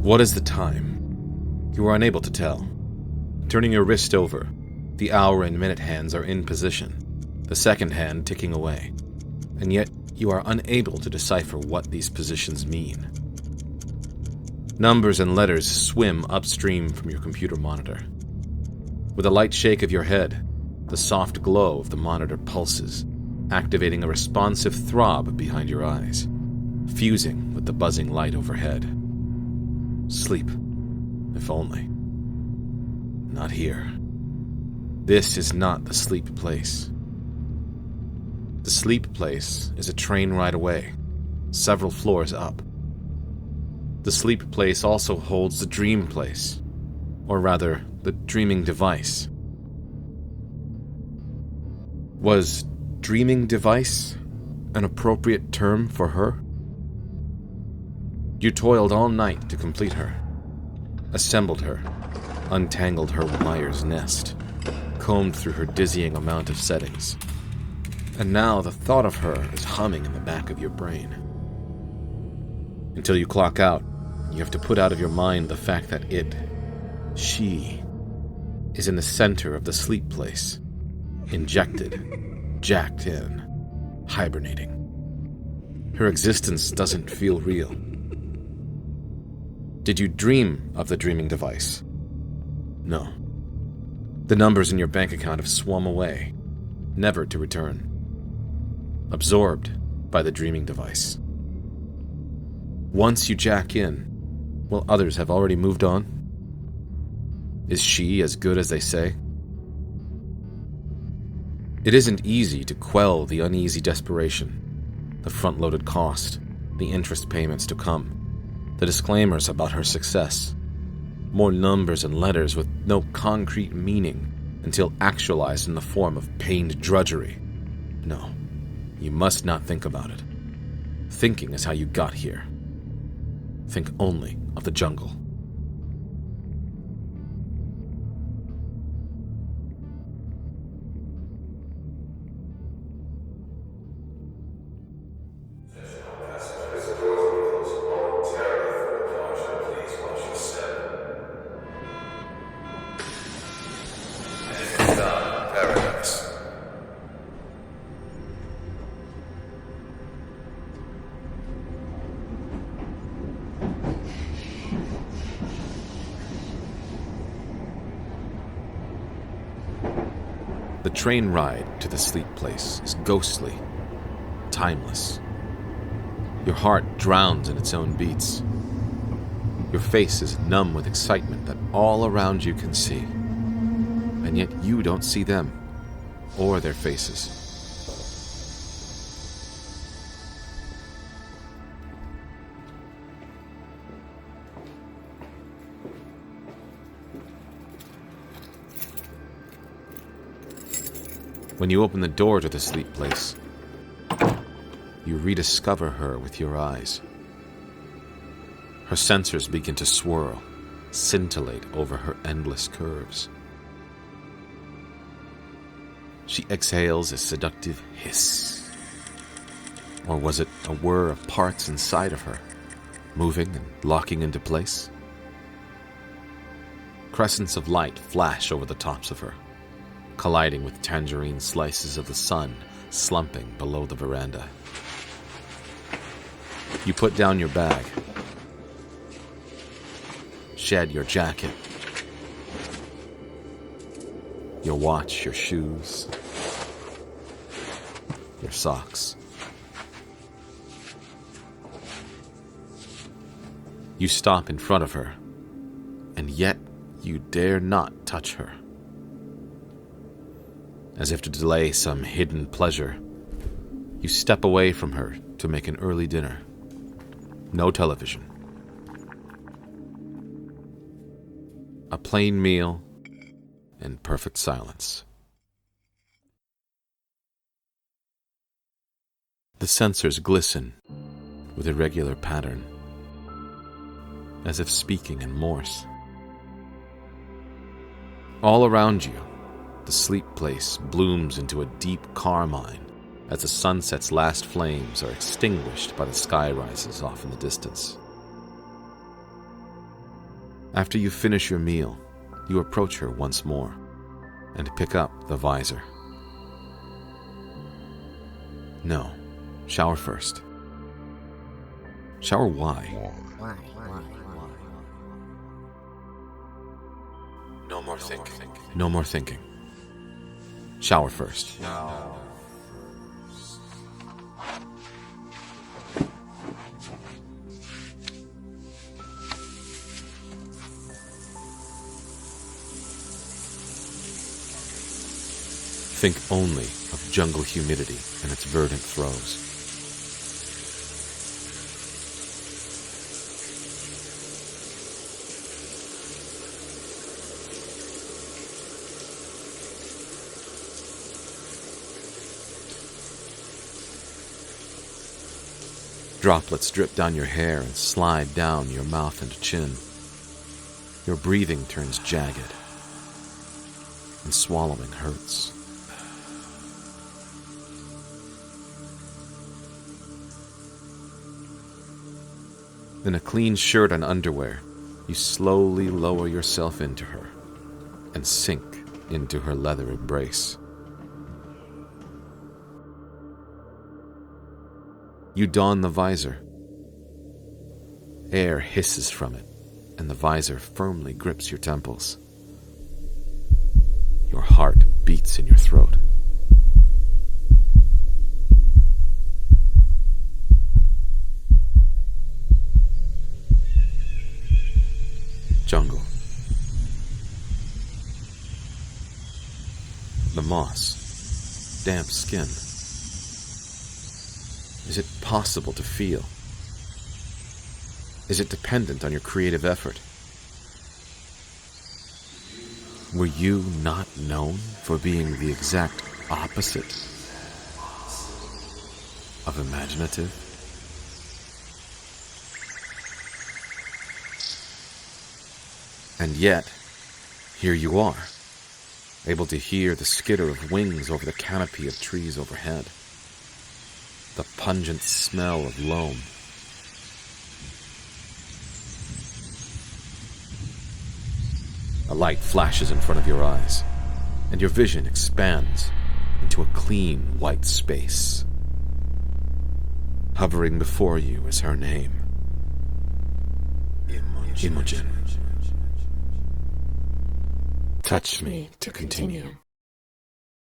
What is the time? You are unable to tell. Turning your wrist over, the hour and minute hands are in position, the second hand ticking away, and yet you are unable to decipher what these positions mean. Numbers and letters swim upstream from your computer monitor. With a light shake of your head, the soft glow of the monitor pulses, activating a responsive throb behind your eyes, fusing with the buzzing light overhead. Sleep, if only. Not here. This is not the sleep place. The sleep place is a train ride away, several floors up. The sleep place also holds the dream place, or rather, the dreaming device. Was dreaming device an appropriate term for her? You toiled all night to complete her, assembled her, untangled her wire's nest, combed through her dizzying amount of settings. And now the thought of her is humming in the back of your brain. Until you clock out, you have to put out of your mind the fact that she, is in the center of the sleep place, injected, jacked in, hibernating. Her existence doesn't feel real. Did you dream of the dreaming device? No. The numbers in your bank account have swum away, never to return. Absorbed by the dreaming device. Once you jack in, will others have already moved on? Is she as good as they say? It isn't easy to quell the uneasy desperation, the front-loaded cost, the interest payments to come, the disclaimers about her success. More numbers and letters with no concrete meaning until actualized in the form of pained drudgery. No, you must not think about it. Thinking is how you got here. Think only of the jungle. The train ride to the sleep place is ghostly, timeless. Your heart drowns in its own beats. Your face is numb with excitement that all around you can see. And yet you don't see them, or their faces. When you open the door to the sleep place, you rediscover her with your eyes. Her sensors begin to swirl, scintillate over her endless curves. She exhales a seductive hiss. Or was it a whir of parts inside of her, moving and locking into place? Crescents of light flash over the tops of her, colliding with tangerine slices of the sun slumping below the veranda. You put down your bag, shed your jacket, your watch, your shoes, your socks. You stop in front of her, and yet you dare not touch her. As if to delay some hidden pleasure, you step away from her to make an early dinner. No television. A plain meal and perfect silence. The sensors glisten with irregular pattern, as if speaking in Morse. All around you, the sleep place blooms into a deep carmine as the sunset's last flames are extinguished by the sky rises off in the distance. After you finish your meal, you approach her once more and pick up the visor. No, shower first. Shower why? No more thinking. No more thinking. Shower first. Think only of jungle humidity and its verdant throes. Droplets drip down your hair and slide down your mouth and chin. Your breathing turns jagged, and swallowing hurts. In a clean shirt and underwear, you slowly lower yourself into her and sink into her leather embrace. You don the visor. Air hisses from it, and the visor firmly grips your temples. Your heart beats in your throat. Jungle. The moss. Damp skin. Is it possible to feel? Is it dependent on your creative effort? Were you not known for being the exact opposite of imaginative? And yet, here you are, able to hear the skitter of wings over the canopy of trees overhead, the pungent smell of loam. A light flashes in front of your eyes, and your vision expands into a clean white space. Hovering before you is her name, Imogen. Touch me to continue.